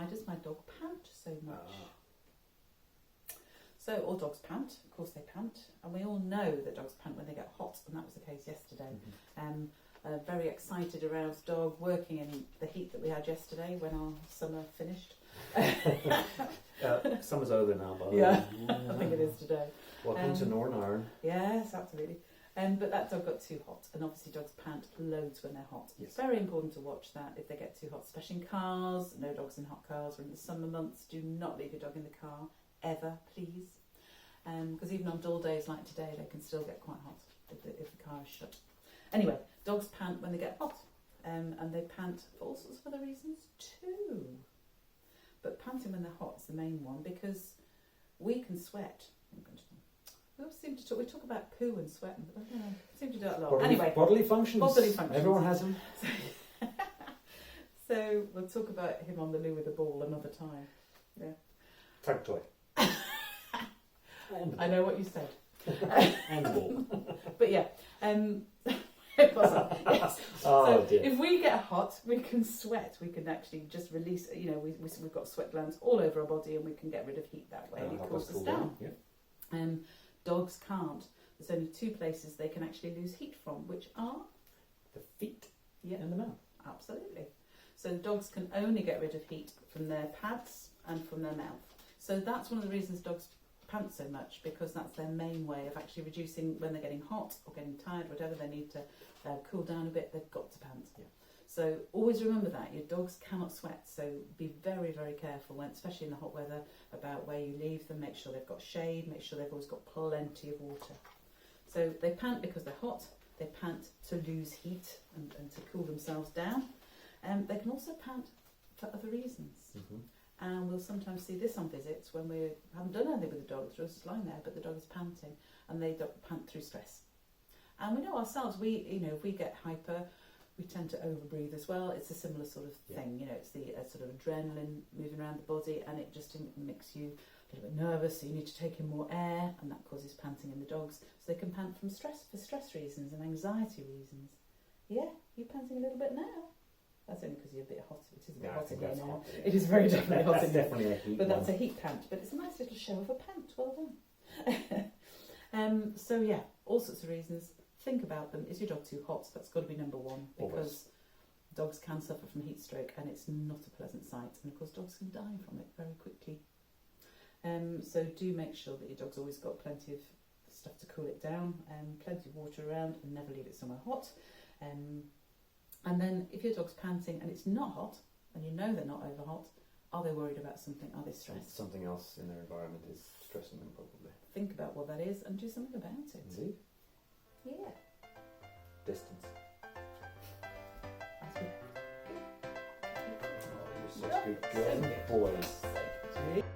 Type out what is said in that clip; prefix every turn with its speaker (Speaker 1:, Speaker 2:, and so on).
Speaker 1: does my dog pant so much? So, all dogs pant, of course they pant, and we all know that dogs pant when they get hot, and that was the case yesterday. A very excited, aroused dog working in the heat that we had yesterday when our summer finished.
Speaker 2: Summer's over now, by the way.
Speaker 1: Yeah, I think it is today.
Speaker 2: Welcome to Northern Ireland.
Speaker 1: Yes, absolutely. But that dog got too hot, and obviously dogs pant loads when they're hot.
Speaker 2: Yes.
Speaker 1: It's very important to watch that if they get too hot, especially in cars. No dogs in hot cars or in the summer months. Do not leave your dog in the car, ever, please. Because even on dull days like today, they can still get quite hot if the car is shut. Anyway, dogs pant when they get hot, and they pant for all sorts of other reasons too. But panting when they're hot is the main one, because we can sweat. We talk about poo and sweat, but I don't know, we seem to do it a lot. Anyway,
Speaker 2: bodily functions.
Speaker 1: Bodily functions.
Speaker 2: Everyone has them.
Speaker 1: So we'll talk about him on the loo with the ball another time. Yeah.
Speaker 2: Tug toy.
Speaker 1: I know what you said.
Speaker 2: And the ball.
Speaker 1: But yeah, it wasn't. Yes.
Speaker 2: Oh
Speaker 1: so
Speaker 2: dear.
Speaker 1: if we get hot, we can sweat. We can actually just release. You know, we've got sweat glands all over our body, and we can get rid of heat that way. And it cools us down.
Speaker 2: Yeah.
Speaker 1: Dogs can't. There's only two places they can actually lose heat from, which are
Speaker 2: The feet.
Speaker 1: Yeah.
Speaker 2: And the mouth.
Speaker 1: Absolutely. So dogs can only get rid of heat from their pads and from their mouth. So that's one of the reasons dogs pant so much, because that's their main way of actually reducing when they're getting hot or getting tired, whatever they need to cool down a bit, they've got to pant.
Speaker 2: Yeah.
Speaker 1: So always remember that your dogs cannot sweat, so be very, very careful when, especially in the hot weather, about where you leave them. Make sure they've got shade, make sure they've always got plenty of water. So they pant because they're hot, they pant to lose heat and to cool themselves down. They can also pant for other reasons. And we'll sometimes see this on visits when we haven't done anything with the dog, it's just lying there, but the dog is panting, and they pant through stress. And we know ourselves, if we get hyper, we tend to overbreathe as well. It's a similar sort of thing, it's the sort of adrenaline moving around the body, and it just makes you a little bit nervous, so you need to take in more air, and that causes panting in the dogs. So they can pant for stress reasons and anxiety reasons. Yeah, you're panting a little bit now. That's only because you're a bit hot. It is a bit hot in here now. It is very definitely hot in here.
Speaker 2: Definitely a heat.
Speaker 1: But that's a heat pant. But it's a nice little show of a pant. Well done. So yeah, all sorts of reasons. Think about them. Is your dog too hot? That's got to be number one, because
Speaker 2: Always.
Speaker 1: Dogs can suffer from heat stroke, and it's not a pleasant sight. And of course, dogs can die from it very quickly. So do make sure that your dog's always got plenty of stuff to cool it down, plenty of water around, and never leave it somewhere hot. And then if your dog's panting and it's not hot, and you know they're not over hot, are they worried about something? Are they stressed?
Speaker 2: Something else in their environment is stressing them, probably.
Speaker 1: Think about what that is and do something about it.
Speaker 2: Indeed.
Speaker 1: Yeah.
Speaker 2: Distance.
Speaker 1: That's good.
Speaker 2: Oh, you're such good girl. Boys.